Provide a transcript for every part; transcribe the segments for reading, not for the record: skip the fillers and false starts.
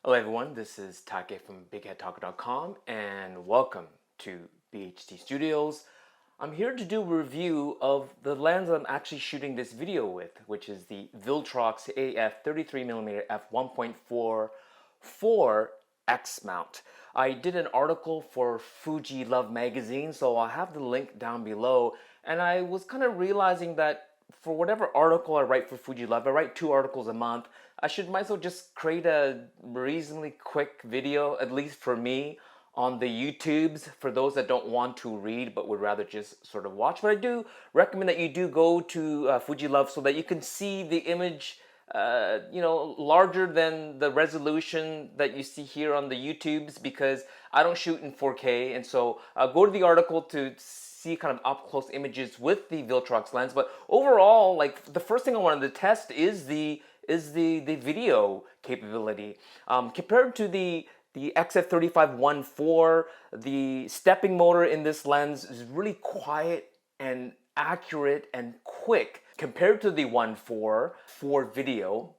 Hello everyone, this is Take from bigheadtaco.com and welcome to BHT Studios. I'm here to do a review of the lens I'm actually shooting this video with, which is the Viltrox AF 33mm f1.4 X mount. I did an article for Fuji Love magazine, so I'll have the link down below, and I was kind of realizing that for whatever article I write for Fuji Love, I write 2 articles a month. Might as well just create a reasonably quick video, at least for me, on the YouTubes for those that don't want to read but would rather just sort of watch. But I do recommend that you do go to Fuji Love so that you can see the image, larger than the resolution that you see here on the YouTubes, because I don't shoot in 4K, and so go to the article to see kind of up close images with the Viltrox lens. But overall, like, the first thing I wanted to test is the video capability. Compared to the XF35-1.4, the stepping motor in this lens is really quiet and accurate and quick compared to the 1.4 for video.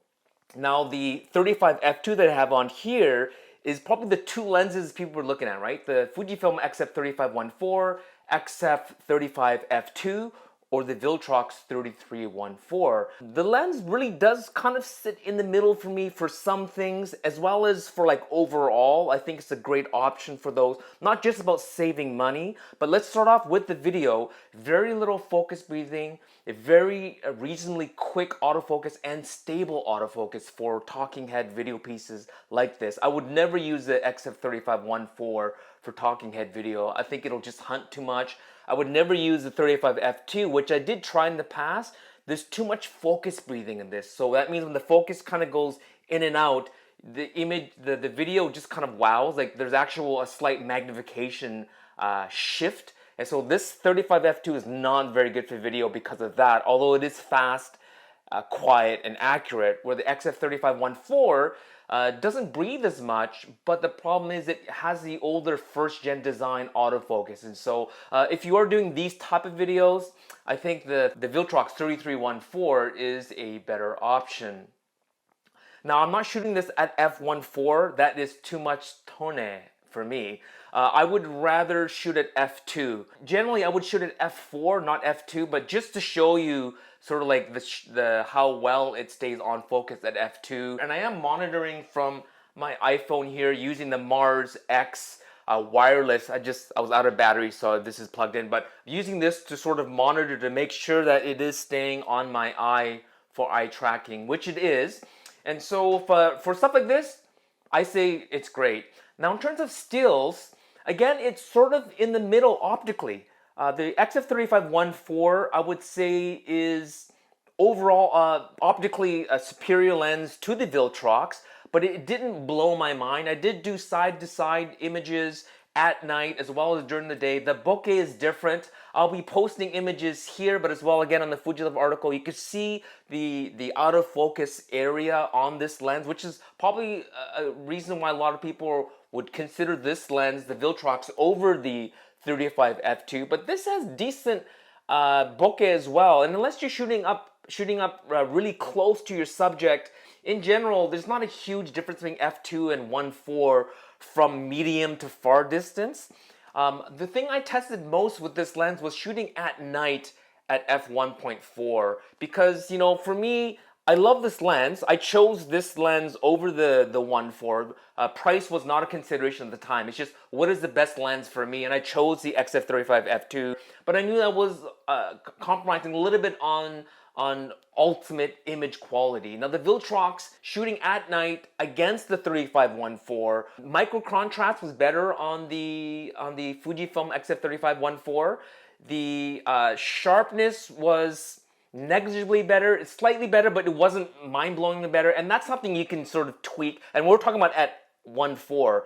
Now the 35f2 that I have on here is probably the 2 lenses people are looking at, right? The Fujifilm XF35-1.4, XF35f2, or the Viltrox 3314. The lens really does kind of sit in the middle for me for some things, as well as for like overall. I think it's a great option for those. Not just about saving money, but let's start off with the video. Very little focus breathing, a very reasonably quick autofocus and stable autofocus for talking head video pieces like this. I would never use the XF35-1.4 for talking head video. I think it'll just hunt too much. I would never use the 35f2, which I did try in the past. There's too much focus breathing in this. So that means when the focus kind of goes in and out, the image, the video just kind of wows. Like, there's a slight magnification shift. And so this 35f2 is not very good for video because of that, although it is fast, quiet, and accurate, where the XF35-1.4 doesn't breathe as much, but the problem is it has the older first-gen design autofocus. And so if you are doing these type of videos, I think the Viltrox 3314 is a better option. Now, I'm not shooting this at f1.4. That is too much tone for me. I would rather shoot at f2. Generally, I would shoot at f4, not f2, but just to show you sort of like the how well it stays on focus at f2. And I am monitoring from my iPhone here using the Mars X wireless. I was out of battery, so this is plugged in, but using this to sort of monitor to make sure that it is staying on my eye for eye tracking, which it is. And so for stuff like this, I say it's great. Now, in terms of stills, again, it's sort of in the middle optically. The XF35-1.4, I would say, is overall optically a superior lens to the Viltrox, but it didn't blow my mind. I did do side-to-side images at night as well as during the day. The bokeh is different. I'll be posting images here, but as well, again, on the Fujifilm article, you can see the autofocus area on this lens, which is probably a reason why a lot of people would consider this lens, the Viltrox, over the 35f2. But this has decent bokeh as well, and unless you're shooting up really close to your subject, in general, there's not a huge difference between f2 and 1.4 from medium to far distance. The thing I tested most with this lens was shooting at night at f1.4, because, you know, for me, I love this lens. I chose this lens over the 1.4. Price was not a consideration at the time. It's just, what is the best lens for me? And I chose the XF35f2, but I knew that was compromising a little bit on ultimate image quality. Now, the Viltrox shooting at night against the 35-1.4, micro contrast was better on the Fujifilm XF35-1.4. The sharpness was negligibly better. It's slightly better, but it wasn't mind-blowingly better, and that's something you can sort of tweak. And we're talking about at 1.4.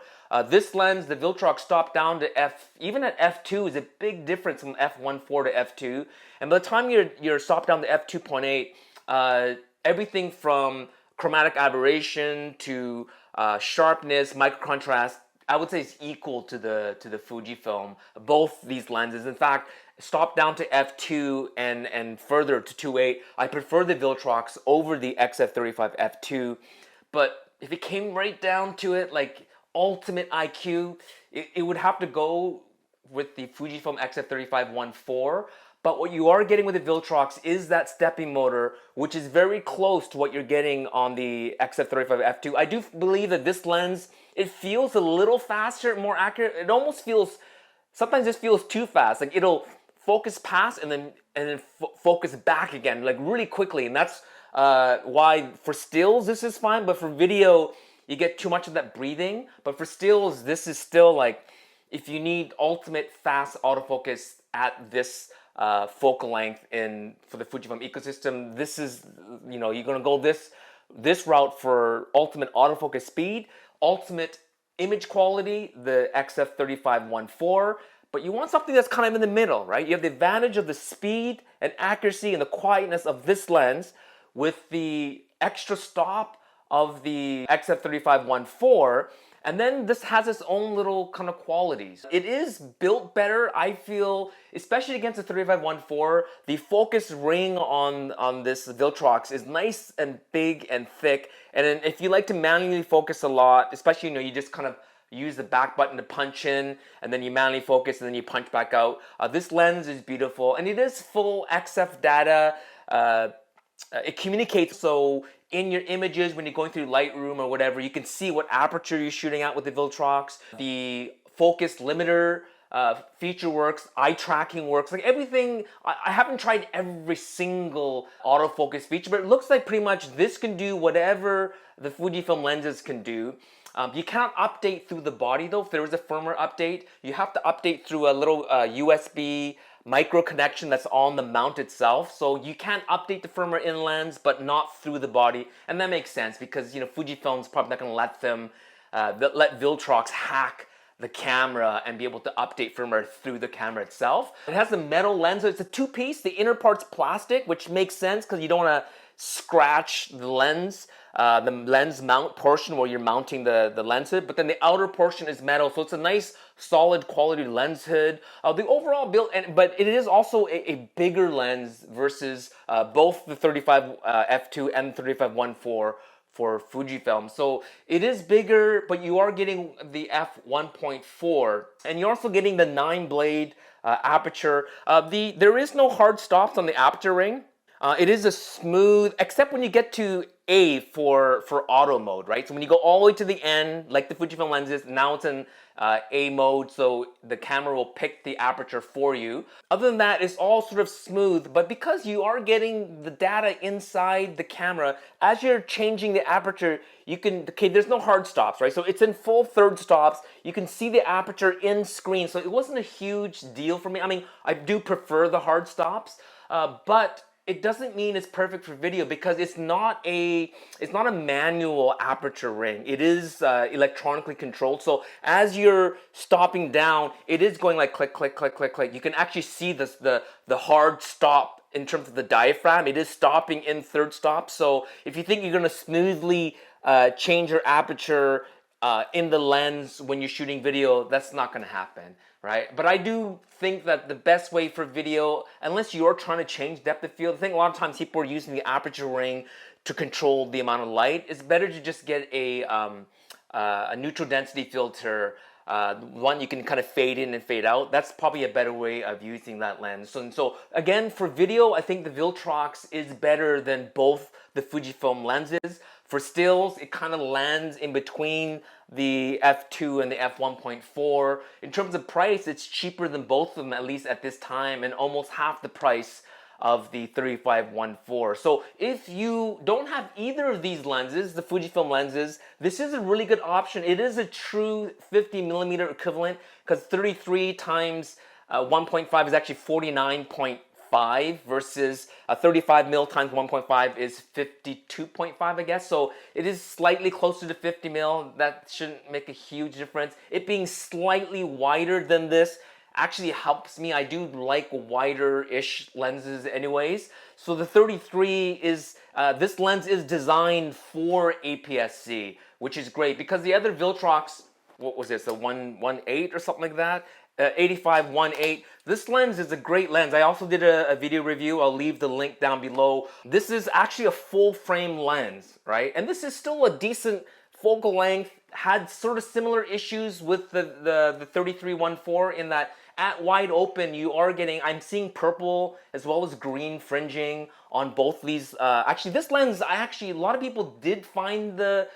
This lens, the Viltrox, stopped down to even at f2 is a big difference from f1.4 to f2. And by the time you're stopped down to f2.8, everything from chromatic aberration to sharpness, micro contrast, I would say it's equal to the Fujifilm, both these lenses. In fact, stop down to f2 and further to 2.8, I prefer the Viltrox over the XF35 f2. But if it came right down to it, like ultimate IQ, it would have to go with the Fujifilm XF3514. But what you are getting with the Viltrox is that stepping motor, which is very close to what you're getting on the XF35F2. I do believe that this lens, it feels a little faster, more accurate. It almost feels, sometimes this feels too fast. Like it'll focus past and then focus back again, like really quickly. And that's why for stills this is fine, but for video you get too much of that breathing. But for stills, this is still like, if you need ultimate fast autofocus at this focal length for the Fujifilm ecosystem, this is, you know, you're gonna go this route for ultimate autofocus speed, ultimate image quality, the XF3514. But you want something that's kind of in the middle, right? You have the advantage of the speed and accuracy and the quietness of this lens with the extra stop of the XF3514, and then this has its own little kind of qualities. It is built better, I feel, especially against the 3514. The focus ring on this Viltrox is nice and big and thick, and then if you like to manually focus a lot, especially, you know, you just kind of use the back button to punch in, and then you manually focus, and then you punch back out. This lens is beautiful, and it is full XF data. It communicates, so in your images when you're going through Lightroom or whatever, you can see what aperture you're shooting at with the Viltrox. The focus limiter feature works, eye tracking works, like everything. I haven't tried every single autofocus feature, but it looks like pretty much this can do whatever the Fujifilm lenses can do. You cannot update through the body though. If there is a firmware update, you have to update through a little USB micro connection that's on the mount itself. So you can update the firmware in lens, but not through the body. And that makes sense because, you know, Fujifilm's probably not going to let them let Viltrox hack the camera and be able to update firmware through the camera itself. It has a metal lens, so it's a two-piece. The inner part's plastic, which makes sense because you don't want to scratch the lens mount portion where you're mounting the lens hood, but then the outer portion is metal, so it's a nice solid quality lens hood. The overall build, but it is also a bigger lens versus both the 35 f2 and 35-1.4 for Fujifilm. So it is bigger, but you are getting the f1.4, and you're also getting the 9-blade aperture. There is no hard stops on the aperture ring. It is a smooth, except when you get to A for auto mode, right? So when you go all the way to the end, like the Fujifilm lenses, now it's in A mode, so the camera will pick the aperture for you. Other than that, it's all sort of smooth, but because you are getting the data inside the camera, as you're changing the aperture, you can, okay, there's no hard stops, right? So it's in full third stops. You can see the aperture in screen, so it wasn't a huge deal for me. I mean, I do prefer the hard stops, but it doesn't mean it's perfect for video because it's not a manual aperture ring. It is electronically controlled. So as you're stopping down, it is going like click, click, click, click, click. You can actually see the hard stop in terms of the diaphragm. It is stopping in third stop. So if you think you're gonna smoothly change your aperture in the lens when you're shooting video, that's not gonna happen. Right? But I do think that the best way for video, unless you're trying to change depth of field, I think a lot of times people are using the aperture ring to control the amount of light. It's better to just get a neutral density filter, one you can kind of fade in and fade out. That's probably a better way of using that lens. So again, for video, I think the Viltrox is better than both the Fujifilm lenses. For stills, it kind of lands in between the f2 and the f1.4. In terms of price, it's cheaper than both of them, at least at this time, and almost half the price of the 35-1.4. So if you don't have either of these lenses, the Fujifilm lenses, this is a really good option. It is a true 50mm equivalent because 33 times 1.5 is actually 49.5 versus 35mm times 1.5 is 52.5, I guess. So it is slightly closer to 50mm. That shouldn't make a huge difference. It being slightly wider than this actually helps me. I do like wider-ish lenses anyways. So the 33 is, this lens is designed for APS-C, which is great because the other Viltrox, what was this, a 1.8 or something like that? 85-1.8. This lens is a great lens. I also did a video review. I'll leave the link down below. This is actually a full frame lens, right? And this is still a decent focal length had sort of similar issues with the 3314 in that at wide open you are getting, I'm seeing purple as well as green fringing on both these. Actually, this lens, a lot of people did find the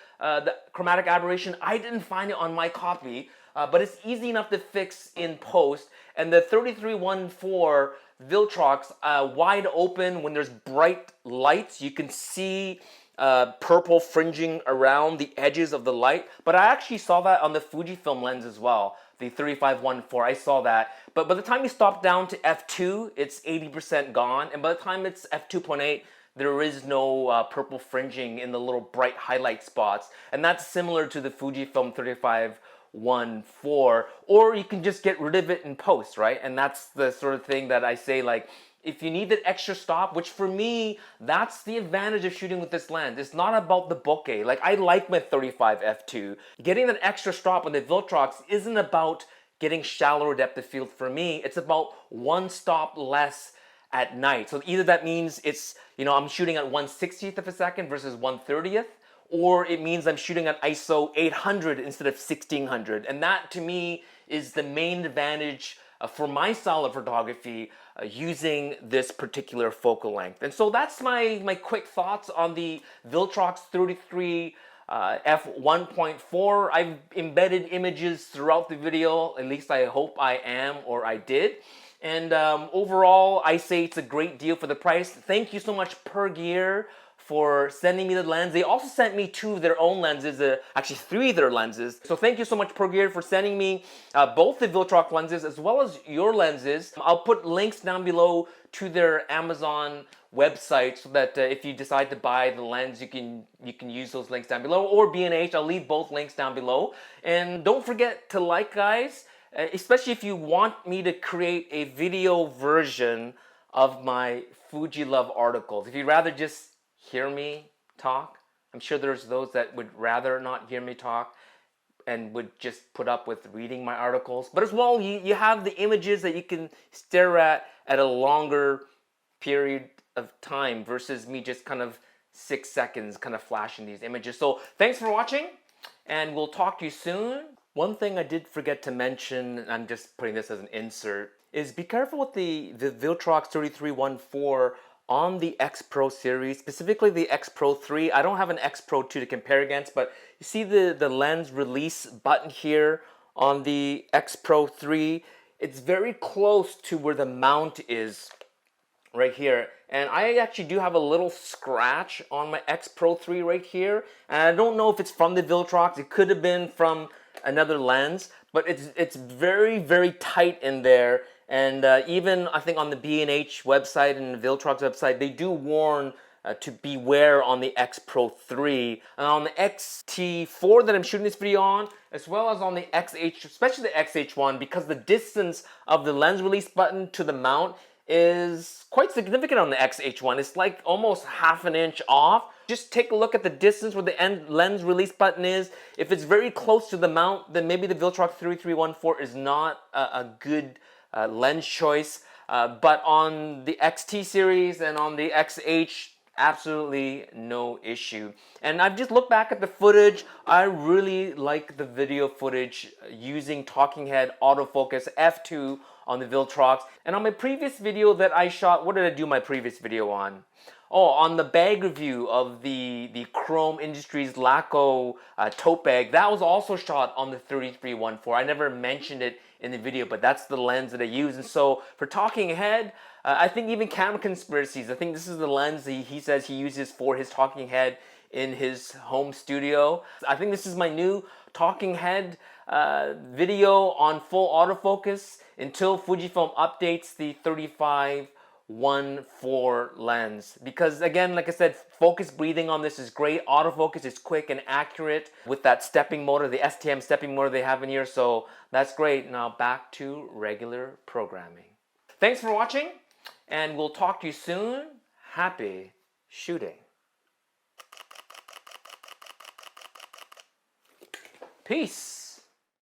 chromatic aberration. I didn't find it on my copy, but it's easy enough to fix in post. And the 3314 Viltrox, wide open, when there's bright lights, you can see purple fringing around the edges of the light. But I actually saw that on the Fujifilm lens as well, the 3514. I saw that. But by the time you stop down to f2, it's 80% gone. And by the time it's f2.8, there is no purple fringing in the little bright highlight spots. And that's similar to the Fujifilm 3514. Or you can just get rid of it in post, right? And that's the sort of thing that I say, like, if you need that extra stop, which for me, that's the advantage of shooting with this lens. It's not about the bokeh. Like, I like my 35 f2. Getting that extra stop on the Viltrox isn't about getting shallower depth of field for me. It's about one stop less at night. So either that means it's, I'm shooting at 1/60th of a second versus 1/30th, or it means I'm shooting at ISO 800 instead of 1600. And that to me is the main advantage for my style of photography using this particular focal length. And so that's my quick thoughts on the Viltrox 33 f1.4. I've embedded images throughout the video, at least I hope I am, or I did. And overall, I say it's a great deal for the price. Thank you so much, Per Gear, for sending me the lens. They also sent me 2 of their own lenses, actually 3 of their lenses. So thank you so much, Per Gear, for sending me both the Viltrox lenses as well as your lenses. I'll put links down below to their Amazon website so that if you decide to buy the lens, you can use those links down below, or B&H. I'll leave both links down below. And don't forget to like, guys, especially if you want me to create a video version of my Fuji Love articles. If you'd rather just hear me talk, I'm sure there's those that would rather not hear me talk and would just put up with reading my articles. But as well, you have the images that you can stare at a longer period of time versus me just kind of 6 seconds kind of flashing these images. So thanks for watching, and we'll talk to you soon. One thing I did forget to mention, I'm just putting this as an insert, is be careful with the Viltrox 3314 on the X Pro series, specifically the X Pro 3. I don't have an X Pro 2 to compare against, but you see the lens release button here on the X Pro 3. It's very close to where the mount is right here. And I actually do have a little scratch on my X Pro 3 right here. And I don't know if it's from the Viltrox. It could have been from another lens, but it's very, very tight in there. And even I think on the B&H website and the Viltrox website, they do warn to beware on the X Pro 3. And on the XT4 that I'm shooting this video on, as well as on the XH, especially the XH1, because the distance of the lens release button to the mount is quite significant on the XH1. It's like almost half an inch off. Just take a look at the distance where the end lens release button is. If it's very close to the mount, then maybe the Viltrox 3314 is not a good lens choice. But on the XT series and on the XH, absolutely no issue. And I've just looked back at the footage. I really like the video footage using talking head autofocus f2 on the Viltrox. And on my previous video that I shot, what did I do my previous video on? Oh, on the bag review of the Chrome Industries Laco tote bag, that was also shot on the 3314. I never mentioned it in the video, but that's the lens that I use. And so for talking head, I think even Camera Conspiracies, I think this is the lens he says he uses for his talking head in his home studio. I think this is my new talking head video on full autofocus until Fujifilm updates the 3514 lens. Because again, like I said, focus breathing on this is great. Autofocus is quick and accurate with that stepping motor, the STM stepping motor they have in here. So that's great. Now back to regular programming. Thanks for watching, and we'll talk to you soon. Happy shooting. Peace.